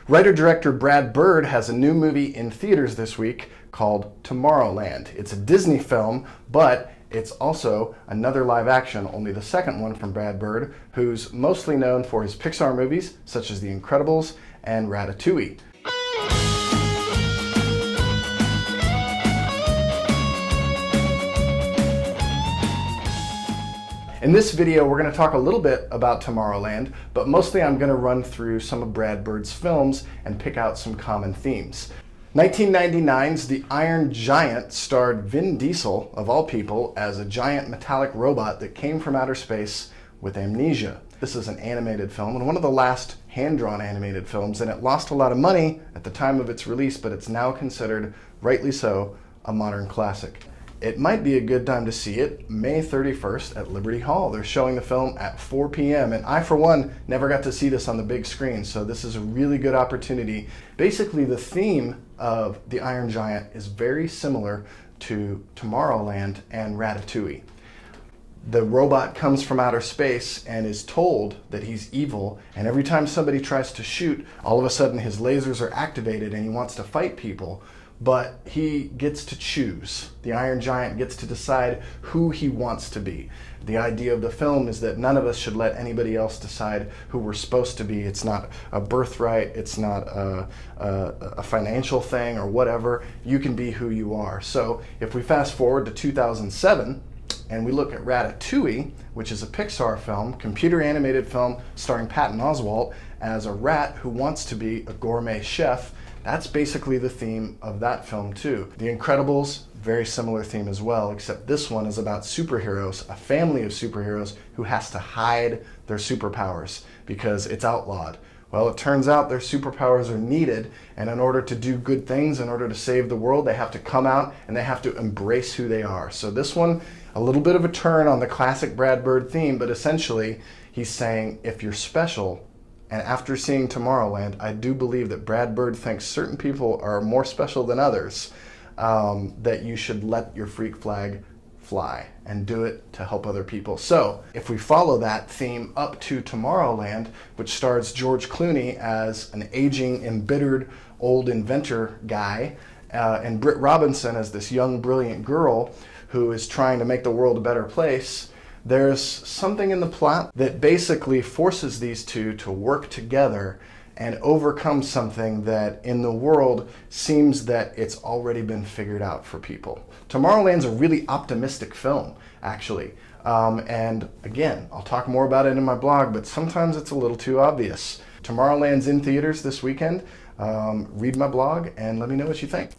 Writer-director Brad Bird has a new movie in theaters this week called Tomorrowland. It's a Disney film, but it's also another live action, only the second one from Brad Bird, who's mostly known for his Pixar movies, such as The Incredibles and Ratatouille. In this video, we're going to talk a little bit about Tomorrowland, but mostly I'm going to run through some of Brad Bird's films and pick out some common themes. 1999's The Iron Giant starred Vin Diesel, of all people, as a giant metallic robot that came from outer space with amnesia. This is an animated film and one of the last hand-drawn animated films, and it lost a lot of money at the time of its release, but it's now considered, rightly so, a modern classic. It might be a good time to see it May 31st at Liberty Hall. They're showing the film at 4 p.m. and I, for one, never got to see this on the big screen, so this is a really good opportunity. Basically, the theme of The Iron Giant is very similar to Tomorrowland and Ratatouille. The robot comes from outer space and is told that he's evil, and every time somebody tries to shoot, all of a sudden his lasers are activated and he wants to fight people. But he gets to choose. The Iron Giant gets to decide who he wants to be. The idea of the film is that none of us should let anybody else decide who we're supposed to be. It's not a birthright, it's not a financial thing or whatever. You can be who you are. So if we fast forward to 2007 and we look at Ratatouille, which is a Pixar film, computer animated film starring Patton Oswalt as a rat who wants to be a gourmet chef, that's basically the theme of that film too. The Incredibles, very similar theme as well, except this one is about superheroes, a family of superheroes who has to hide their superpowers because it's outlawed. Well, it turns out their superpowers are needed, and in order to do good things, in order to save the world, they have to come out and they have to embrace who they are. So this one, a little bit of a turn on the classic Brad Bird theme, but essentially he's saying if you're special, and after seeing Tomorrowland, I do believe that Brad Bird thinks certain people are more special than others, that you should let your freak flag fly and do it to help other people. So if we follow that theme up to Tomorrowland, which stars George Clooney as an aging, embittered old inventor guy, and Britt Robinson as this young, brilliant girl who is trying to make the world a better place, there's something in the plot that basically forces these two to work together and overcome something that in the world seems that it's already been figured out for people. Tomorrowland's a really optimistic film, actually. And again, I'll talk more about it in my blog, but sometimes it's a little too obvious. Tomorrowland's in theaters this weekend. Read my blog and let me know what you think.